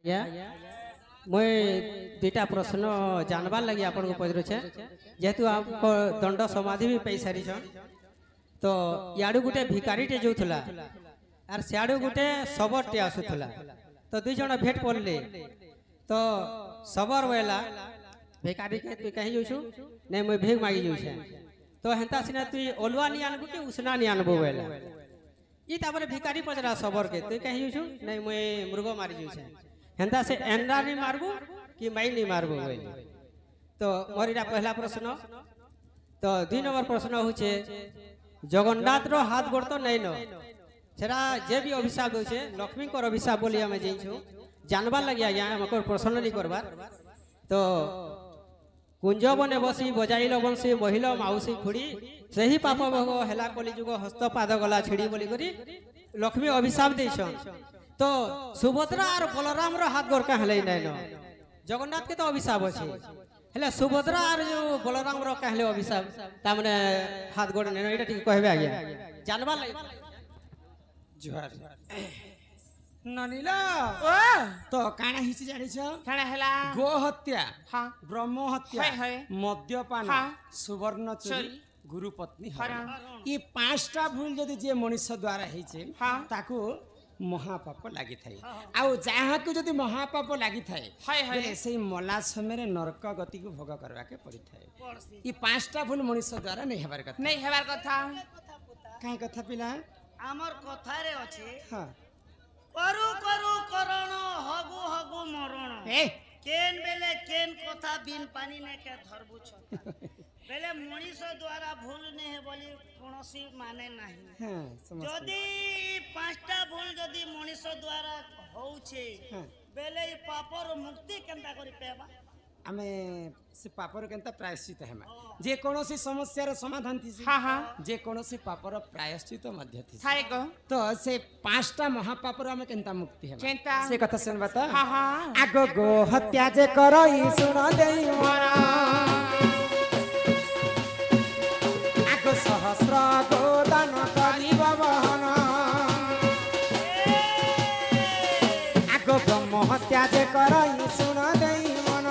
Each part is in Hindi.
या मुई दुईटा प्रश्न जानबार लगी आपन को पचरुछे जेहेतु आपको दंड समाधि भी पाई सारी छन तो याडू गुटे भिकारीटे जोथला आर सियाडू गुटे सबरटे आसुथला तो दुई जण भेट पड़ले तो सबर वेला भिकारी के तू कहीं जोछु नहीं मुई भीख मागी जोछे तो हेंता सिना तू ओलवा नहीं आनबो कि उसना नहीं आनबो वेला ई तापर भिकारी पचरा सबर के तू कहीं जोछु नहीं मुई मृग मारी जोछे हेंता से एंडा नहीं मारबो कि माई नहीं मारबो वेला तो मोर इटा पहला प्रश्न तो 2 नंबर प्रश्न होचे जगन्नाथ रो हाथ गोड़ तो नहीं न सेरा जे भी अभिशाप होचे लक्ष्मी को अभिशाप बोली हमें जेइछु जानबार लगी आज्ञा हमको पर्सनली करबार तो कुंज बने बसी बजाइल बंसी महिला माउसी खुड़ी सही पाप भोग हेला कली जुग हस्तपाद गला छिड़ी बोली करी लक्ष्मी अभिशाप देछन तो सुभद्रा और बलराम रो हाथ गोड़ का हलै नै न जगन्नाथ के तो अभिशाप अछि हेले सुभद्रा और जो बलराम रो कहले अभिशाप ता माने हाथ गोड़ नै एटा ठीक कहबे आज्ञा जानबार लगी जुहार ननीला तो काना हिची जानी छ खाना हेला गो हत्या हाँ ब्रह्म हत्या है मद्यपान हाँ सुवर्ण चोरी गुरु पत्नी हरण ये पांचटा भूल जदि जे मनुष्य द्वारा हिचे हाँ ताकू महापाप लागि थाए आउ जहाँ को जदि महापाप लागि थाए हाय हाय बोले से मला समय नरक गति को भोग करवा के पड़ी थाए ये पांचटा भूल मनुष्य द्वारा नहीं हेबार कथा नहीं हेबार कथा काहे कथा पिला आमर कथारे अछि हां करू करू करण हगु हगु मरण ए केन बेले केन कथा बिन पानी ने के धरबु छ बेले मनीष द्वारा भूल ने हे बोली कोनोसी माने नाही हां समझ जदी पांचटा भूल जदी मनीष द्वारा होउछे हां बेले ई पापर मुक्ति केनता करि पेबा आमे से पापर केनता प्रायश्चित हेमा जे कोनोसी समस्या रो समाधान थी हाँ हाँ जे कोनोसी पापर प्रायश्चित मध्य थी थाए को तो से पांचटा महापापर आमे केनता मुक्ति हेमा केनता से कथा सुन बता हाँ हाँ आगो गो हत्या जे करई सुन देई मरा आगो सहस्र गो दान करिब बहन आगो ब्रह्म हत्या जे करई सुन देई मन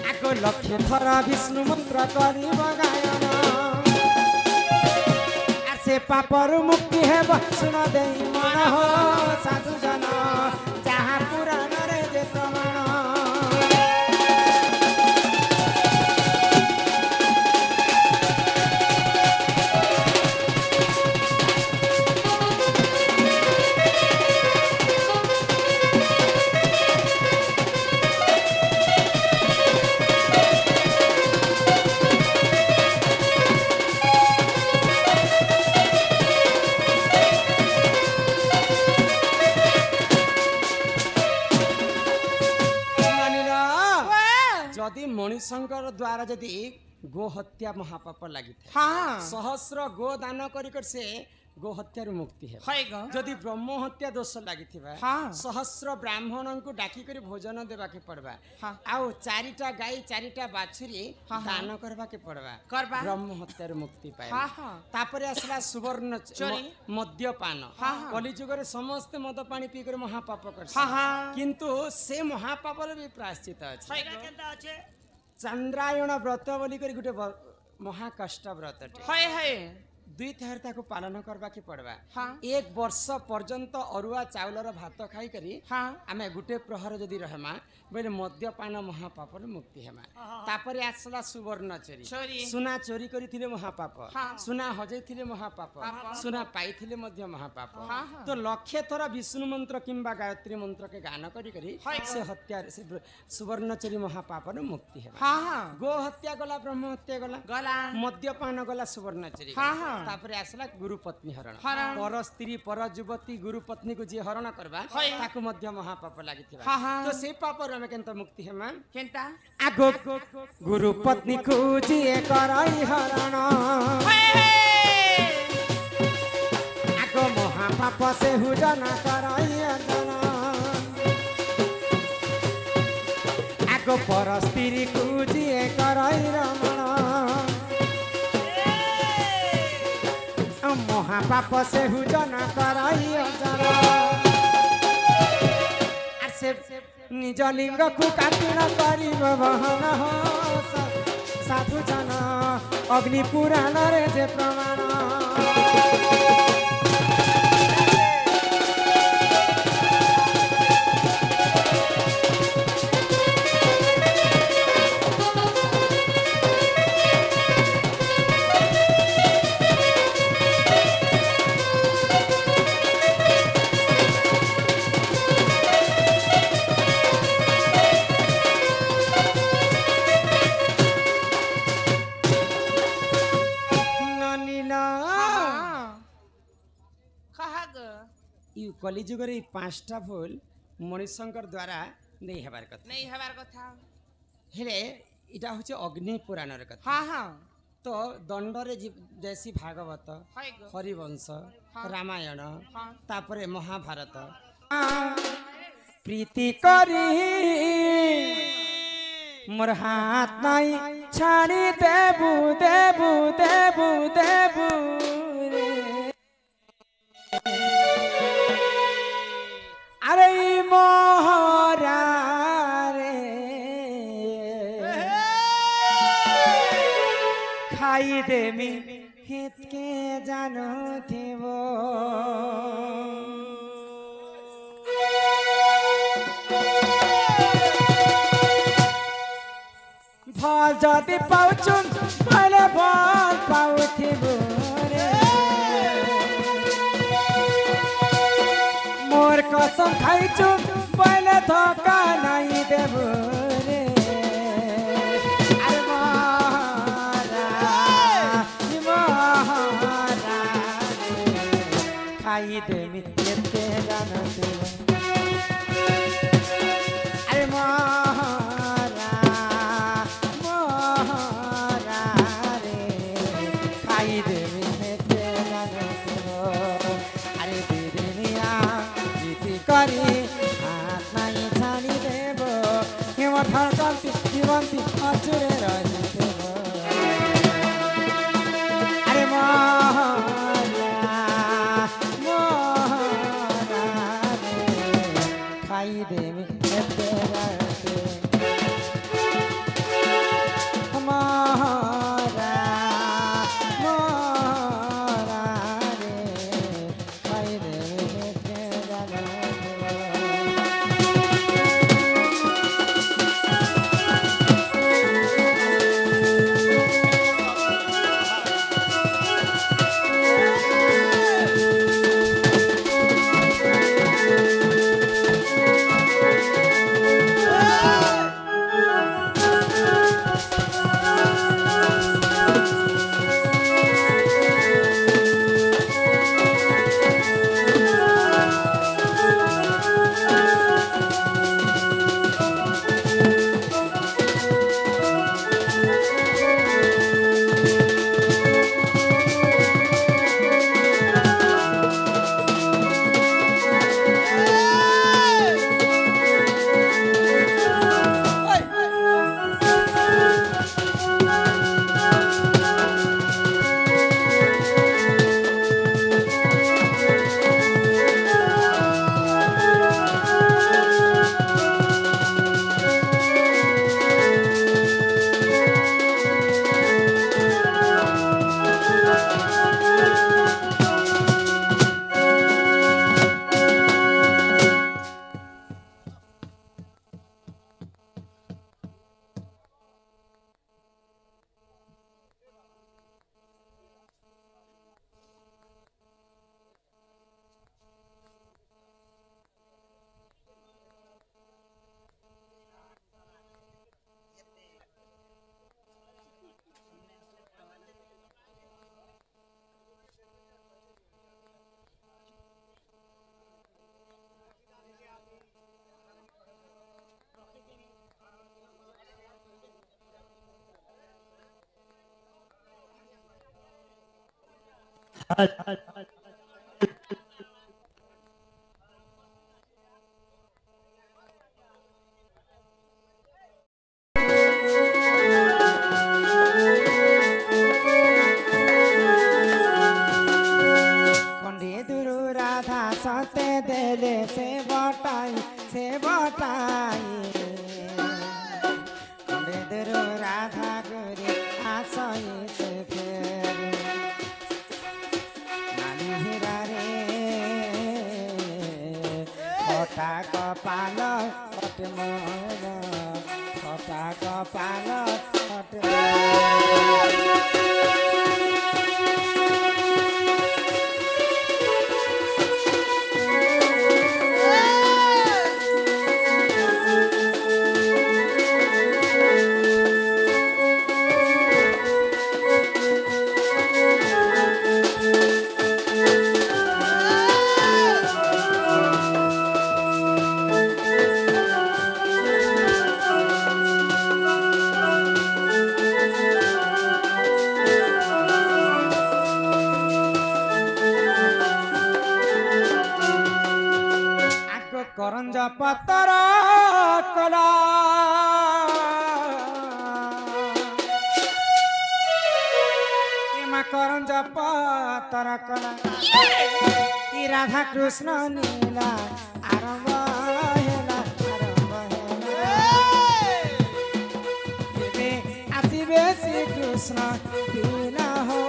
आगो लक्ष्य थर विष्णु मंत्र करिब गायन आर से पापर मुक्ति हेब सुन देई मन हो साधु जन जहाँ पुराण रे जे प्रमाण जदि मनुष्यंकर द्वारा जदि गो हत्या महापाप लागि हाँ सहस्र गो दान करिकर से गो हत्या मुक्ति है हाय को जदि ब्रह्म हत्या दोष लागि हाँ सहस्र ब्राह्मण को डाकी कर भोजन देवा के पड़वा हाँ आउ चारिटा गाई चारिटा बाछुरी हाँ, दान करवा के पड़वा करबा ब्रह्म हत्या मुक्ति पाए हाँ हाँ तापरे असला सुवर्ण चोरी मद्यपान हाँ, हाँ। कलिजुग रे समस्त मद पानी पी कर महापाप कर हाँ हाँ किंतु से महापाप रे भी प्रायश्चित अछि हाय एटा केनता अछि चंद्रायण व्रत बोली कर गुटे महाकष्ट व्रत हाय हाय दुई थरता को पालन करवा के पड़वा हाँ 1 वर्ष पर्यंत अरुआ चाउलर भात खाई करी हाँ आमे गुटे प्रहर जदि रहमा बेले मद्यपान महापाप मुक्ति हेमा तापरे आसला सुवर्ण चोरी। चोरी सुना चोरी करिथिले महापाप हाँ। सुना हजैथिले महापाप हाँ। सुना पाइथिले मध्य महापाप हाँ, हाँ। तो लक्ष्य थरा विष्णु मंत्र किंबा गायत्री मंत्र के गान करी करी हाँ। से हत्या से सुवर्ण चोरी महापाप मुक्ति हेमा हाँ हाँ गो हत्या गला ब्रह्म हत्या गला गला मद्यपान गला सुवर्ण चोरी हाँ, हाँ। तापरे आसला गुरु पत्नी हरण हरण। पर स्त्री पर युवती गुरु पत्नी को जे हरण करबा हाय। ताकू मध्य महापाप लागिथिबा हाँ, हाँ। तो से पापर हमें केनता मुक्ति हेमा केनता आगो गुरु पत्नी को जे कराई हरण आगो महापाप से हुजन कराई हरण आगो पर स्त्री को जे कराई रमण महापाप से हुजन कराई हरण निज लिंग को काटिन करिब बहन हो साधु जन अग्नि पुराण रे जे प्रमाण यू कलिजुग रे पांचटा फूल मणिशंकर द्वारा नहीं हेबार कथा नहीं हवार कथा हेले इटा होचे अग्नि पुराण रे कथा हाँ हाँ तो दंड रे जैसी भागवत हाय गो हरिवंश हाँ। रामायण हाँ। तापरे महाभारत प्रीति करी मोर हाथ नहीं छाड़ी देबू देबू देबू देबू रे अरे मोहरा रे खाई देमी हित के जानो थेवो फल जदि पाउछु मैले फल पाउथिबो रे मोर कसम खाइछु मैले धोका नहीं देबो रे अरे मोहरा रे खाई देमी एते जानो देबो अरे मोहरा रे खाई देमी एते जानो देबो अरे दीदिनिया जीती करी हाथ नहीं छानी देबो हिम ठाकंती जीवंती अचुरे रही देबो अरे मोहरा रे खाई देमी एते जानो मोहरा रे खाई देमी एते जानो खंडे दुरु राधा सते देले से बटाई खंडे देरो राधा गोरी आसई से फेर नानी हीरा रे छोटा कपाल पट मोर छोटा कपाल पट करंज पतर कला करंज पतर कला राधा कृष्ण नीला आरंभ आसबे श्री कृष्ण लीला हो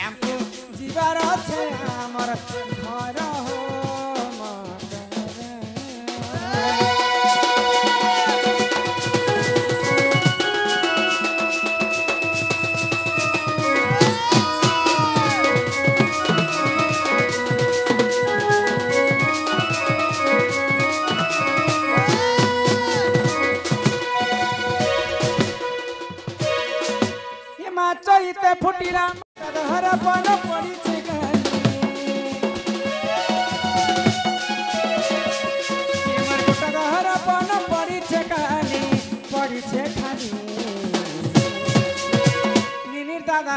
हमको जीवार छे हमर घर हो चैते फुटिरा हर पन पड़ी छे हर पन पड़ी छे खाली निनिर दादा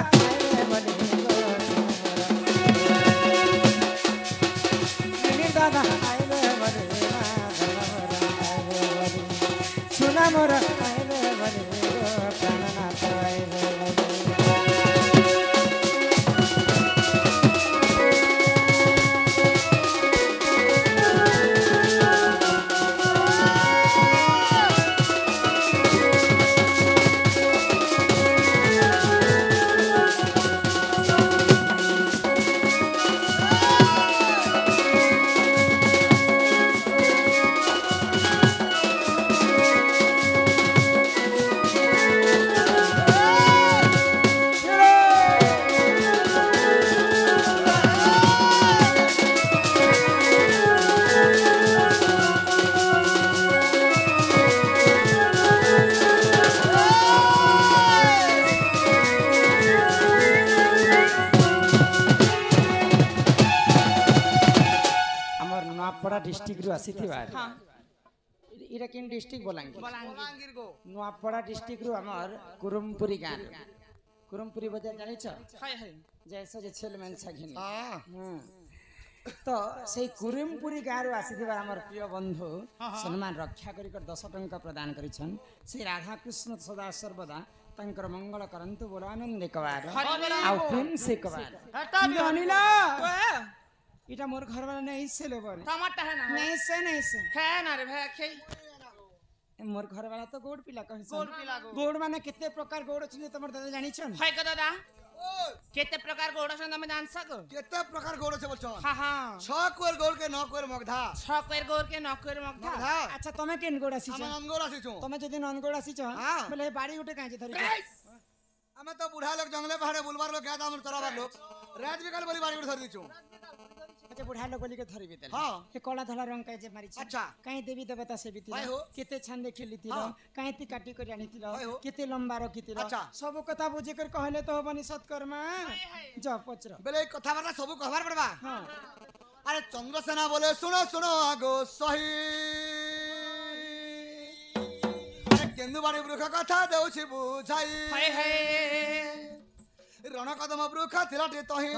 निनिर दादा सुना मोर डिस्ट्रिक्ट रु आसीथिबा हां इरा किन डिस्ट्रिक्ट बलांगीर गो नुआपड़ा डिस्ट्रिक्ट रु हमर कुरुमपुरी गां कुरुमपुरी बजार जानि छ हाय हाय जैसे जे छेल मेन छगिन हां तो सेई कुरुमपुरी गां रु आसीथिबा हमर प्रिय बंधु सम्मान रक्षा करी कर 10 टंका प्रदान करी छन श्री राधा कृष्ण सदा सर्वदा तंकर मंगल करंतु बोल आनंद कवार आ प्रेम से कवार हटा अनिला इटा मोर घर वाला नहीं से लेबर टमाटर है ना नहीं से है ना रे भाई खे मोर घर वाला तो गोड़ पिला कहै गोड़ माने केते प्रकार गोड़ अछि तमर दादा जानि छन हाय क दादा केते प्रकार गोड़ अछि हम जान सको केते प्रकार गोड़ अछि बोलछन हां हां 6 कोर गोड़ के 9 कोर मगधा 6 कोर गोड़ के 9 कोर मगधा अच्छा तमे केन गोड़ अछि छ हम नन गोड़ अछि छु तमे जदी नन गोड़ अछि छ बोले बाड़ी उठे काहे धरि हमें तो बूढ़ा लोग जंगले पहाड़े बुलवार लोग क्या दाम कराबार लोग रात बिकाल बोली बाड़ी उठे धरि छु अच्छा बुढ़ा लोग बोली के धरी बितल हां के कोला धला रंग काहे जे मारी छ अच्छा काहे देवी देवता से बितिल केते छंदे खेलीती काहे ती काटी कर आनीती केते लंबा रखीती अच्छा सब कथा बुझे कर कहले तो बनी सत्कर्मा जा पचर बेले कथा वाला सब कहबार पड़बा हां अरे चंद्रसेना बोले सुनो सुनो आगो सही अरे केंदु बाड़ी वृक्ष कथा देउछि बुझाई हाय हाय रण कदम वृक्ष थिला टे तही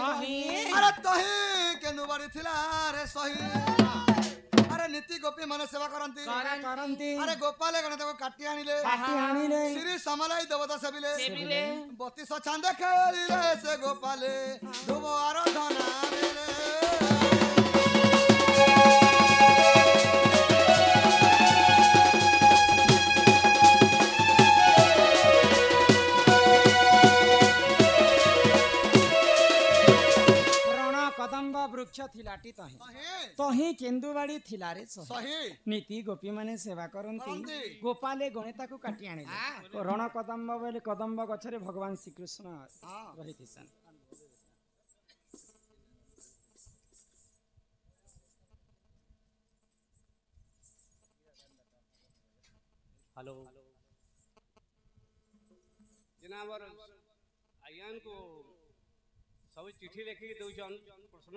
अरे तही केंदु बाड़ी थिला रे सही अरे नीति गोपी माने सेवा करंती अरे गोपाल गण देखो काटी आनिले श्री समलाई देवता सेबिले 32 छंद खेलिले से गोपाले धुम आराधना रे कदम्ब वृक्ष थिलाटी तही सही तही केन्दुबाड़ी थिलारे सही सही नीति गोपी माने सेवा करती करନ୍ତି। गोपाले गणिता को काटी आने रण कदम्ब बोले कदम्ब गछरे भगवान श्रीकृष्ण हाँ। रहिथिसन हेलो जेना हमर आज्ञान को सब चिठी लेखिक दौन प्रश्न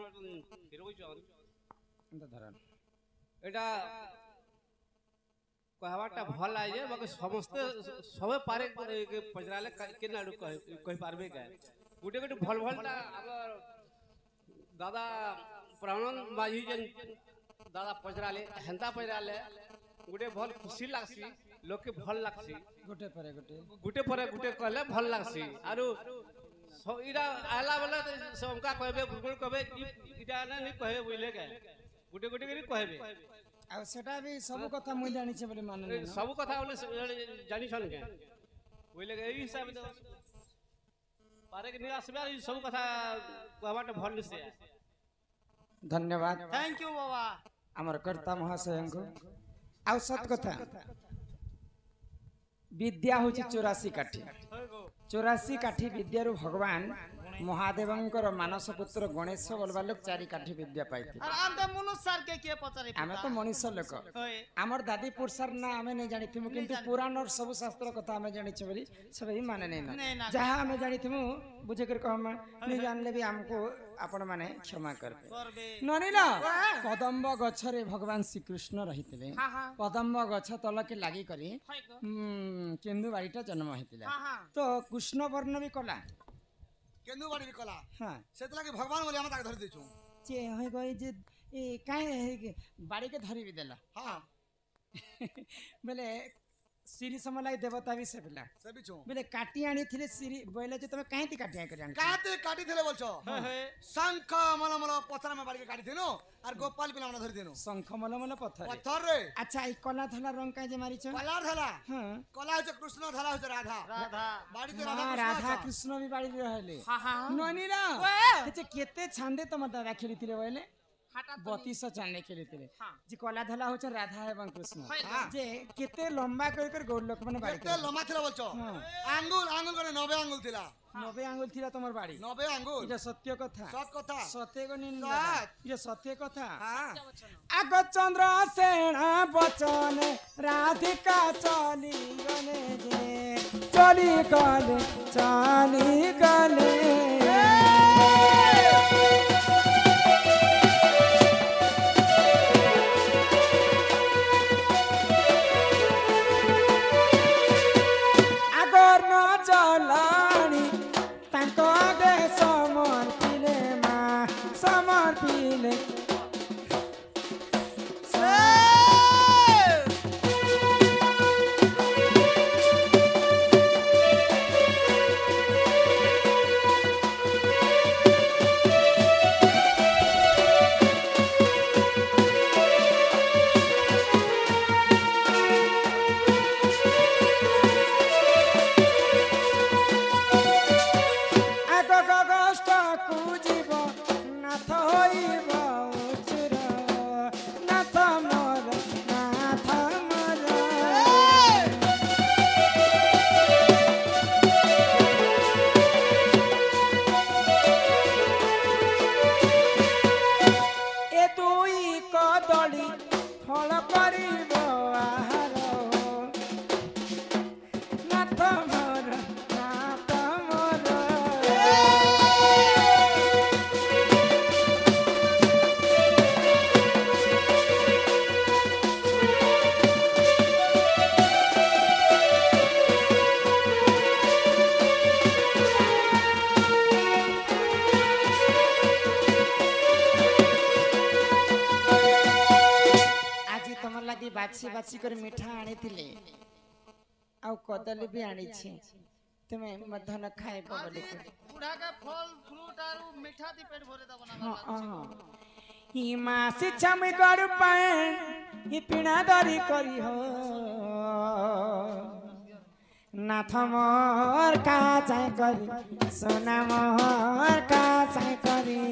फिरौन धरन एटा कहवाटा भल आए जे बाकी समस्ते सबे पारे पजराले केना आडू कहि पारबे का गुटे गुटे भल भलटा अगर दादा प्राणन माझी जन दादा पजराले हेंता पजराले गुटे भल खुशी लागसी लोग के भल लागसी गोटे परे गोटे गुटे कहले भल लागसी आरु इरा आला वाला समका कहबे गुगुल कहबे इटा नहीं कहबे बुझले के गुटे गुटे करी कहबे आ सेटा भी सब कथा मुई जानि छे बोले माने नहीं सब कथा बोले जानि छन के बुझले के एही हिसाब दे पारे के नहीं आसबे सब कथा कहबाटे भल से धन्यवाद थैंक यू बाबा हमर कर्ता महाशय को आ सत कथा विद्या होची 84 काठी 84 काठी विद्यारु भगवान महादेवंकर मानस पुत्र गणेश बोलवा लोक 4 काठी विद्या पाइथि और हम तो मनुष्य सर के पचारे आमे तो मनुष्य लोक होय हमर दादी पुरसर ना हमें नहीं जानी थी किंतु पुराण और सब शास्त्र कथा हमें जानी छ बोली सब ही माने नहीं नहीं ना। जहां हमें जानी थी बुझे कर हम नहीं जान ले भी हमको आपण माने क्षमा करबे करबे ननिल कदम्ब गछरे भगवान श्री कृष्ण रहितले हां हां कदम्ब गछ तल के लागि करी हाय गो केन्दु बाड़ीटा जन्म हेतिला हां हां तो कृष्ण वर्ण भी कला केन्दु बाड़ी भी कला हां सेतला के भगवान बोले हम ताके धरि देछु जे होय गई जे ए काहे बाड़ी के धरी भी देला हां बोले श्री समलाई देवता भी से पिला से भी छु बोले काटी आनी थिले श्री बोले जे तमे काहे ती काटी आनी करी आनी काटे काटी थले बोलछो शंख मल मल पत्थर में बाड़ी के काटी थिनो और गोपाल पिला हमरा धरि देनु शंख मल मल पत्थर पत्थर रे अच्छा ई कला धला रंग का जे मारी छ कलार धला हां कला है कृष्ण धला है राधा राधा बाड़ी ते हाँ, राधा राधा कृष्ण भी बाड़ी रहले हां हां ननिला ओए! जे केते छांदे तम दादा खेलिथिले बोले हटा तो 32 चांदे खेलिथिले हाँ। जे कला धला होछ राधा एवं कृष्ण हाँ। जे केते लंबा कर गोल लोक माने बाड़ी केते लम्बा थिला बोलछो हाँ। आंगुल आंगुल करे 90 आंगुल थिला 90 आंगुल थिला तमर बाड़ी 90 आंगुल इटा सत्य कथा सत कथा सत्य को निन सत। ये सत्य कथा हां आग चंद्र सेना बचन राधिका चली गले जे चली गले आगर न चलानी तांको आगे समर्पिले मा समर्पिले बाछी बाछी कर मिठा आनी थिले आउ कदली भी आनी छी तुमे मधन खाए बोले बूढ़ा के फल फ्रूट और मीठा दी पेट भरे दबो ना हां हां ई मासी छम कर पाए ई पिना दरी करी हो नाथ मोर का चाय करी सोना मोर का चाय करी